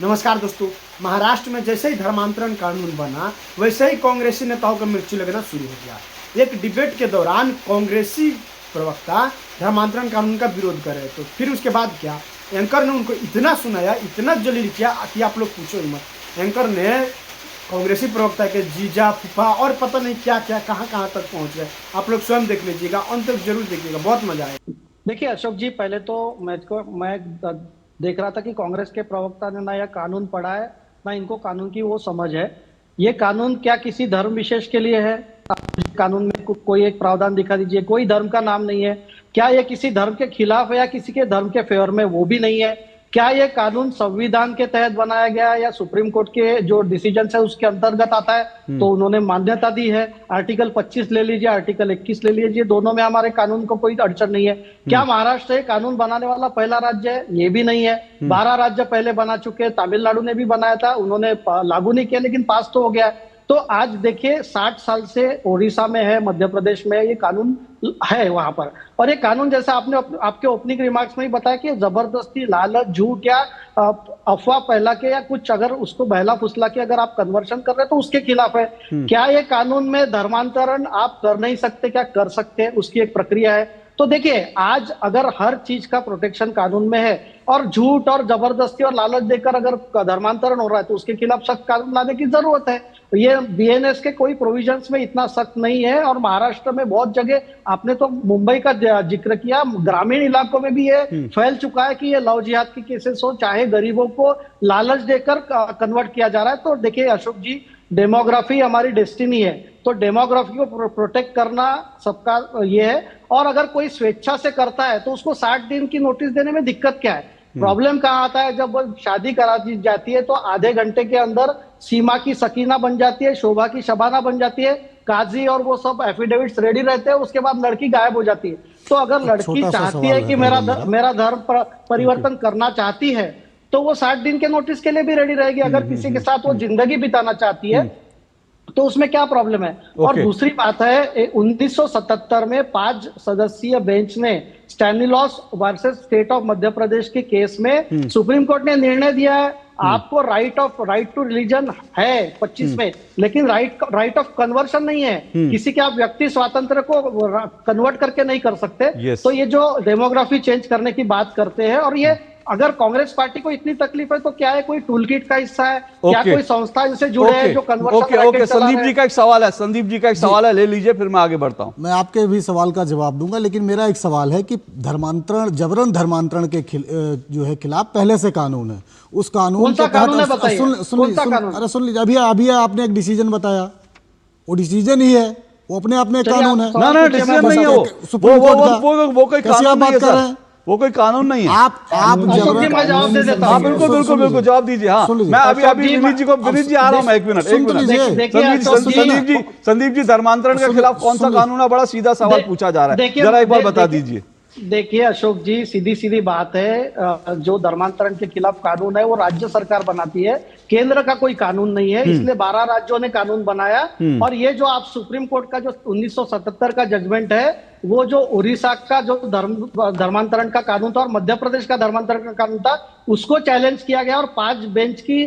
नमस्कार दोस्तों। महाराष्ट्र में जैसे ही धर्मांतरण कानून बना वैसे ही कांग्रेसी नेताओं का मिर्ची लगना शुरू हो गया। एक डिबेट के दौरान कांग्रेसी प्रवक्ता धर्मांतरण कानून का विरोध कर रहे तो फिर उसके बाद क्या, एंकर ने उनको इतना सुनाया, इतना जलील किया कि आप लोग पूछो ही मत। एंकर ने कांग्रेसी प्रवक्ता के जीजा फूफा और पता नहीं क्या क्या कहाँ तक पहुँच गए। आप लोग स्वयं देख लीजिएगा, अंत तक जरूर देखिएगा, बहुत मजा आएगा। देखिए अशोक जी, पहले तो मैं देख रहा था कि कांग्रेस के प्रवक्ता ने ना यह कानून पढ़ा है ना इनको कानून की वो समझ है। ये कानून क्या किसी धर्म विशेष के लिए है? कानून में कोई एक प्रावधान दिखा दीजिए, कोई धर्म का नाम नहीं है। क्या ये किसी धर्म के खिलाफ है या किसी के धर्म के फेवर में? वो भी नहीं है। क्या ये कानून संविधान के तहत बनाया गया है या सुप्रीम कोर्ट के जो डिसीजन है उसके अंतर्गत आता है? तो उन्होंने मान्यता दी है। आर्टिकल 25 ले लीजिए, आर्टिकल 21 ले लीजिए, दोनों में हमारे कानून को कोई अड़चन नहीं है। क्या महाराष्ट्र कानून बनाने वाला पहला राज्य है? ये भी नहीं है। 12 राज्य पहले बना चुके हैं। तमिलनाडु ने भी बनाया था, उन्होंने लागू नहीं किया, लेकिन पास तो हो गया। तो आज देखिए 60 साल से उड़ीसा में है, मध्य प्रदेश में ये कानून है वहां पर। और ये कानून जैसा आपने आपके ओपनिंग रिमार्क्स में ही बताया कि जबरदस्ती, लालच, झूठ या अफवाह फैला के या कुछ अगर उसको बहला फुसला के अगर आप कन्वर्शन कर रहे हैं तो उसके खिलाफ है। क्या ये कानून में धर्मांतरण आप कर नहीं सकते? क्या कर सकते हैं? उसकी एक प्रक्रिया है। तो देखिए आज अगर हर चीज का प्रोटेक्शन कानून में है और झूठ और जबरदस्ती और लालच देकर अगर धर्मांतरण हो रहा है तो उसके खिलाफ सख्त कानून लाने की जरूरत है। ये बीएनएस के कोई प्रोविजंस में इतना सख्त नहीं है और महाराष्ट्र में बहुत जगह, आपने तो मुंबई का जिक्र किया, ग्रामीण इलाकों में भी ये फैल चुका है कि ये लव जिहाद की केसेस हो, चाहे गरीबों को लालच देकर कन्वर्ट किया जा रहा है। तो देखिए अशोक जी, डेमोग्राफी हमारी डेस्टिनी है, तो डेमोग्राफी को प्रोटेक्ट करना सबका ये है। और अगर कोई स्वेच्छा से करता है तो उसको 60 दिन की नोटिस देने में दिक्कत क्या है? प्रॉब्लम कहाँ आता है? जब शादी करा दी जाती है तो आधे घंटे के अंदर सीमा की सकीना बन जाती है, शोभा की शबाना बन जाती है, काजी और वो सब एफिडेविट्स रेडी रहते हैं, उसके बाद लड़की गायब हो जाती है। तो अगर लड़की चाहती है कि मेरा धर्म परिवर्तन करना चाहती है तो वो 60 दिन के नोटिस के लिए भी रेडी रहेगी। अगर किसी के साथ वो जिंदगी बिताना चाहती है तो उसमें क्या प्रॉब्लम है? और दूसरी बात है, 1977 में 5 सदस्यीय बेंच ने स्टैनिलॉस versus state of Madhya Pradesh के केस में सुप्रीम कोर्ट ने निर्णय दिया है आपको राइट टू रिलीजन है 25 में, लेकिन राइट ऑफ कन्वर्शन नहीं है। किसी के आप व्यक्ति स्वातंत्र को कन्वर्ट करके नहीं कर सकते। तो ये जो डेमोग्राफी चेंज करने की बात करते हैं, और ये अगर कांग्रेस पार्टी को इतनी तकलीफ है तो क्या है कोई टूल किट का हिस्सा है? क्या कोई संस्था इनसे जुड़े हैं जो कन्वर्शन? संदीप जी का एक सवाल है, संदीप जी का एक सवाल है, ले लीजिए, फिर मैं आगे बढ़ता हूं। मैं आपके भी सवाल का जवाब दूंगा, लेकिन मेरा एक सवाल है कि धर्मांतरण, जबरन धर्मांतरण के जो है खिलाफ पहले से कानून है, उस कानून के तहत सुन लीजिए, अभी आपने एक डिसीजन बताया, वो डिसीजन ही है, वो अपने आप में कानून है। ना डिसीजन नहीं है वो, सुप्रीम कोर्ट का। वो कोई कानून नहीं है सर, वो कोई कानून नहीं है। आप जवाब दे देता हूं। बिल्कुल जवाब दीजिए। हाँ, मैं अभी विनीत जी आ रहा हूँ, एक मिनट। संदीप जी, धर्मांतरण के खिलाफ कौन सा कानून है? बड़ा सीधा सवाल पूछा जा रहा है, जरा एक बार बता दीजिए। देखिए अशोक जी, सीधी बात है, जो धर्मांतरण के खिलाफ कानून है वो राज्य सरकार बनाती है, केंद्र का कोई कानून नहीं है। इसलिए 12 राज्यों ने कानून बनाया। और ये जो आप सुप्रीम कोर्ट का जो 1977 का जजमेंट है, वो जो उड़ीसा का जो धर्मांतरण का कानून था और मध्य प्रदेश का धर्मांतरण का कानून था, उसको चैलेंज किया गया और 5 बेंच की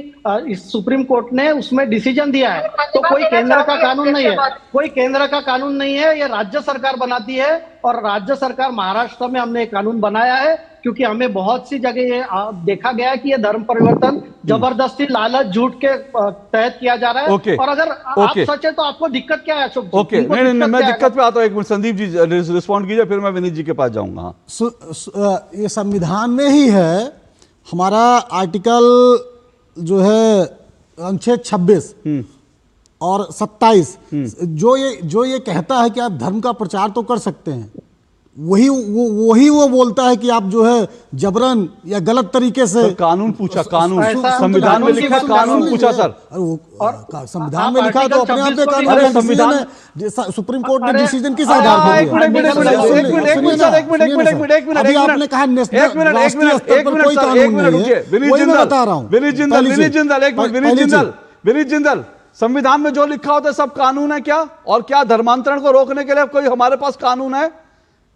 इस सुप्रीम कोर्ट ने उसमें डिसीजन दिया है। तो कोई केंद्र का कानून नहीं है, कोई केंद्र का कानून नहीं है, ये राज्य सरकार बनाती है। और राज्य सरकार, महाराष्ट्र में हमने एक कानून बनाया है क्योंकि हमें बहुत सी जगह ये देखा गया है कि ये धर्म परिवर्तन जबरदस्ती, लालच, झूठ के तहत किया जा रहा है। और अगर आप सच है तो आपको दिक्कत क्या है अशोक जी? नहीं, मैं दिक्कत पे आता हूं। एक मिनट संदीप जी रिस्पॉन्ड कीजिए, फिर मैं विनीत जी के पास जाऊंगा। ये संविधान में ही है, हमारा आर्टिकल जो है अनुच्छेद 26 और 27 जो ये कहता है कि आप धर्म का प्रचार तो कर सकते हैं, वही वो बोलता है कि आप जो है जबरन या गलत तरीके से कानून पूछा, कानून संविधान में लिखा, कानून पूछा सर, और संविधान में लिखा है तो अपने आप में कानून। संविधान सुप्रीम कोर्ट ने डिसीजन किस आधार पर दिया? अभी आपने कहा राष्ट्रीय स्तर पर कोई कानून नहीं है, वही मैं बता रहा हूँ। विनीत जिंदल, संविधान में जो लिखा होता है सब कानून है क्या? और क्या धर्मांतरण को रोकने के लिए कोई हमारे पास कानून है?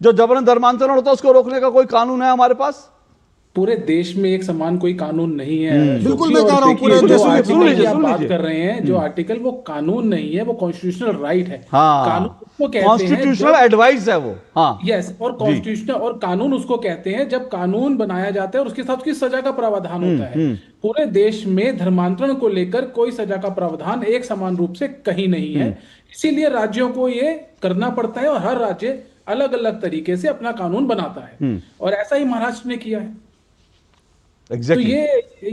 जो जबरन धर्मांतरण होता है उसको रोकने का कोई कानून है हमारे पास? पूरे देश में एक समान कोई कानून नहीं है। बिल्कुल, क्योंकि मैं कह रहा हूं देखिए, पूरे जो देश में आर्टिकल सुन की लीजिए, आप सुन बात लीजिए। कर रहे हैं, जो आर्टिकल वो कानून नहीं है, वो कॉन्स्टिट्यूशनल राइट है। हाँ, कानून उसको कहते हैं कॉन्स्टिट्यूशनल एडवाइस है वो। हाँ यस, और कॉन्स्टिट्यूशनल और कानून उसको कहते हैं जब कानून बनाया जाता है और उसके साथ उसकी सजा का प्रावधान होता है। पूरे देश में धर्मांतरण को लेकर कोई सजा का प्रावधान एक समान रूप से कहीं नहीं है, इसीलिए राज्यों को ये करना पड़ता है और हर राज्य अलग अलग तरीके से अपना कानून बनाता है, और ऐसा ही महाराष्ट्र ने किया है। तो एग्जैक्टली।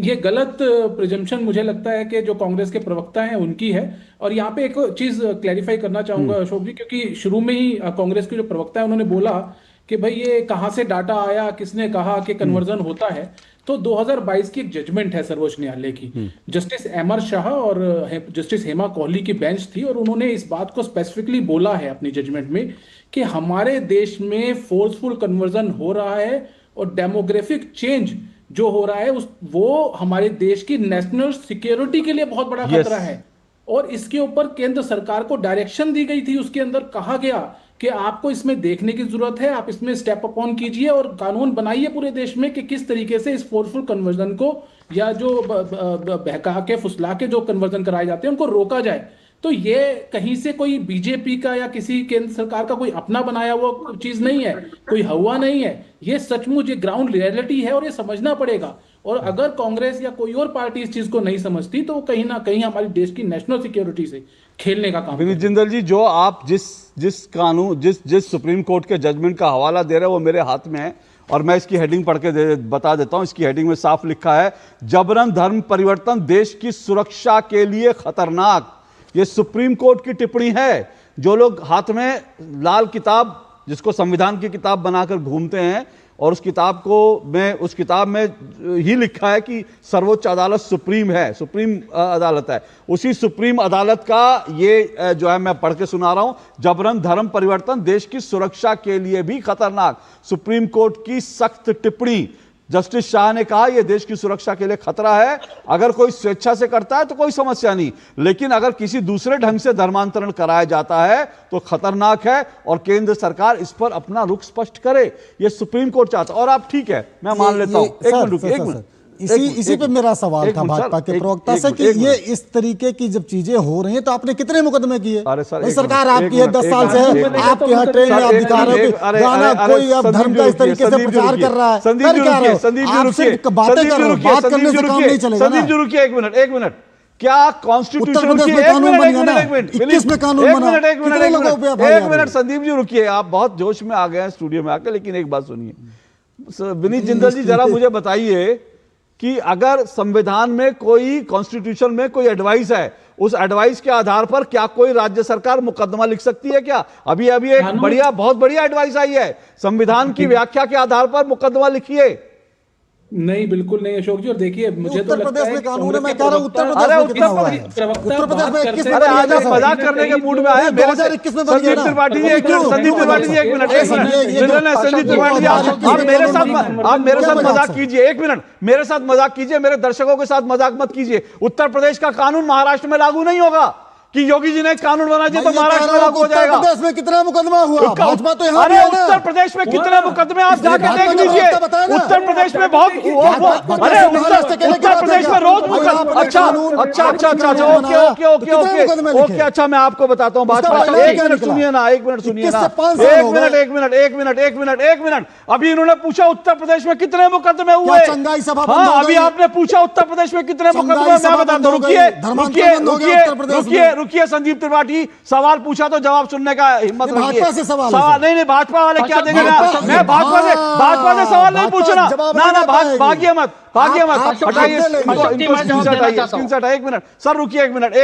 ये गलत प्रिजम्पशन मुझे लगता है कि जो कांग्रेस के प्रवक्ता हैं उनकी है। और यहाँ पे एक चीज क्लैरिफाई करना चाहूंगा अशोक जी, क्योंकि शुरू में ही कांग्रेस के जो प्रवक्ता है उन्होंने बोला कि भाई ये कहाँ से डाटा आया, किसने कहा कि कन्वर्जन होता है। तो 2022 की एक जजमेंट है सर्वोच्च न्यायालय की, जस्टिस एमआर शाह और जस्टिस हेमा कोहली की बेंच थी, और उन्होंने इस बात को स्पेसिफिकली बोला है अपनी जजमेंट में कि हमारे देश में फोर्सफुल कन्वर्जन हो रहा है और डेमोग्राफिक चेंज जो हो रहा है वो हमारे देश की नेशनल सिक्योरिटी के लिए बहुत बड़ा खतरा है। और इसके ऊपर केंद्र सरकार को डायरेक्शन दी गई थी, उसके अंदर कहा गया कि आपको इसमें देखने की जरूरत है, आप इसमें स्टेप अपॉन कीजिए और कानून बनाइए पूरे देश में कि किस तरीके से इस फोर्सफुल कन्वर्जन को या जो बहका के फुसला के जो कन्वर्जन कराए जाते हैं उनको रोका जाए। तो ये कहीं से कोई बीजेपी का या किसी केंद्र सरकार का कोई अपना बनाया हुआ चीज नहीं है, कोई हवा नहीं है, ये सचमुच ये ग्राउंड रियलिटी है और ये समझना पड़ेगा। और अगर कांग्रेस या कोई और पार्टी इस चीज को नहीं समझती तो वो कहीं ना कहीं हमारी देश की नेशनल सिक्योरिटी से खेलने का काम। विनीत जिंदल जी, जो आप जिस कानून जिस सुप्रीम कोर्ट के जजमेंट का हवाला दे रहे हैं वो मेरे हाथ में है, और मैं इसकी हेडिंग पढ़ के बता देता हूं। इसकी हेडिंग में साफ लिखा है, जबरन धर्म परिवर्तन देश की सुरक्षा के लिए खतरनाक। ये सुप्रीम कोर्ट की टिप्पणी है। जो लोग हाथ में लाल किताब, जिसको संविधान की किताब बनाकर घूमते हैं, और उस किताब में ही लिखा है कि सर्वोच्च अदालत सुप्रीम है, सुप्रीम अदालत है, उसी सुप्रीम अदालत का ये जो है मैं पढ़ के सुना रहा हूं, जबरन धर्म परिवर्तन देश की सुरक्षा के लिए भी खतरनाक। सुप्रीम कोर्ट की सख्त टिप्पणी। जस्टिस शाह ने कहा यह देश की सुरक्षा के लिए खतरा है। अगर कोई स्वेच्छा से करता है तो कोई समस्या नहीं, लेकिन अगर किसी दूसरे ढंग से धर्मांतरण कराया जाता है तो खतरनाक है, और केंद्र सरकार इस पर अपना रुख स्पष्ट करे, यह सुप्रीम कोर्ट चाहता है। और आप ठीक है, मैं मान लेता हूं। एक मिनट रुकिए, एक मिनट। इसी पे मेरा सवाल था भाजपा के प्रवक्ता से कि ये इस तरीके की जब चीजें हो रही हैं तो आपने कितने मुकदमे किए? अरे सर, सरकार आपकी है, 10 साल से है, आपके यहाँ ट्रेन में अधिकारों के गाना कोई अब धर्म का इस तरीके से प्रचार कर रहा है। संदीप जी रुकिए, बातें कर रहे हो, बात करने से काम नहीं चलेगा। संदीप जी रुकिए, एक मिनट। क्या कॉन्स्टिट्यूशन उत्तर प्रदेश में कानून बन गया ना, 21 में कानून बना, कितने लोगों पे FIR? एक मिनट संदीप जी रुकिए, आप बहुत जोश में आ गए हैं स्टूडियो में आके, लेकिन एक बात सुनिए। विनीत जिंदल जी, जरा मुझे बताइए कि अगर संविधान में कोई, कॉन्स्टिट्यूशन में कोई एडवाइस है, उस एडवाइस के आधार पर क्या कोई राज्य सरकार मुकदमा लिख सकती है क्या? अभी एक बहुत बढ़िया एडवाइस आई है, संविधान की व्याख्या के आधार पर मुकदमा लिखिए। नहीं, बिल्कुल नहीं अशोक जी। और देखिए, मुझे तो लगता है कानून है, मैं कह रहा हूं उत्तर प्रदेश में कितना हुआ है? उत्तर प्रदेश में 21 में अरे आज आप मजाक करने के मूड में आए। 2021 में बन गया ना। संदीप त्रिपाठी जी एक मिनट, संदीप त्रिपाठी जी एक मिनट, आप मेरे साथ मजाक कीजिए, एक मिनट मेरे साथ मजाक कीजिए, मेरे दर्शकों के साथ मजाक मत कीजिए। उत्तर प्रदेश का कानून महाराष्ट्र में लागू नहीं होगा कि योगी जी ने कानून बना दिया तो महाराष्ट्र में लागू हो जाएगा। उत्तर प्रदेश में कितना मुकदमा हुआ? भाजपा तो यहाँ अरे उत्तर प्रदेश में कितने मुकदमे आप जाके देख लीजिए। उत्तर प्रदेश में बहुत, अरे उत्तर प्रदेश में रोज मुकदमा। अच्छा, ओके, अच्छा मैं आपको बताता हूँ। भाजपा, एक मिनट सुनिए ना, एक मिनट। अभी इन्होंने पूछा उत्तर प्रदेश में कितने मुकदमे हुए। हाँ, अभी आपने पूछा उत्तर प्रदेश में कितने मुकदमे, मैं बताता हूँ। रुकिए संदीप त्रिपाठी, सवाल पूछा तो जवाब सुनने का हिम्मत रखिए। भाजपा से सवाल नहीं, भाजपा वाले क्या देंगे ना, मैं भाजपा से सवाल नहीं पूछना ना, भागिए मत, हटाइए स्क्रीनशॉट। एक मिनट सर, रुकिए, एक मिनट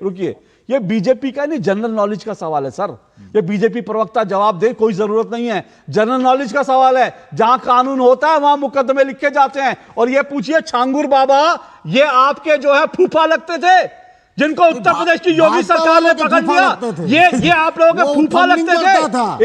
रुकिए। ये बीजेपी का नहीं, जनरल नॉलेज का सवाल है सर। ये बीजेपी प्रवक्ता जवाब दे, कोई जरूरत नहीं है, जनरल नॉलेज का सवाल है। जहां कानून होता है वहां मुकदमे लिखे जाते हैं। और ये पूछिए, छांगुर बाबा ये आपके जो है फूफा लगते थे, जिनको उत्तर प्रदेश की योगी सरकार ने पकड़ लिया। ये आप लोगों के फूफा लगते थे।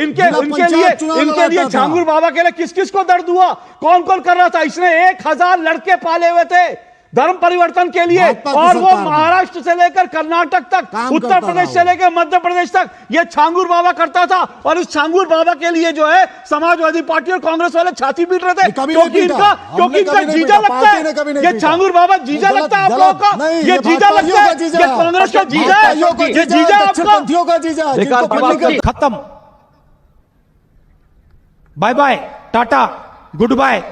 इनके लिए छांगुर बाबा के लिए किस किस को दर्द हुआ, कौन कौन कर रहा था? इसने 1000 लड़के पाले हुए थे, धर्म परिवर्तन के लिए, भाजपा की और वो सरकार में। महाराष्ट्र से लेकर कर्नाटक तक, काम उत्तर करता प्रदेश रहा से वो। लेकर मध्य प्रदेश तक ये छांगुर बाबा करता था। और इस छांगुर बाबा के लिए जो है समाजवादी पार्टी और कांग्रेस वाले छाती पीट रहे थे, कभी नहीं क्योंकि पीटा। क्योंकि हमने इनका कभी नहीं जीजा पीटा, लगता पार्टी ने कभी है। नहीं ये पीटा। छांगुर बाबा जीजा गलत- लगता है आप गलत- लोगों का, नहीं, ये जीजा भाजपाइयों लगता का है, जीजा ये है। कांग्रेस का जीजा है, भाजपाइयों का ये जीजा है, जीजा है आपका। दक्षिणपंथियों का जीजा है, देखा जिनको बात पब्लिक कर- खत्म। बाय बाय, टाटा, गुड बाय।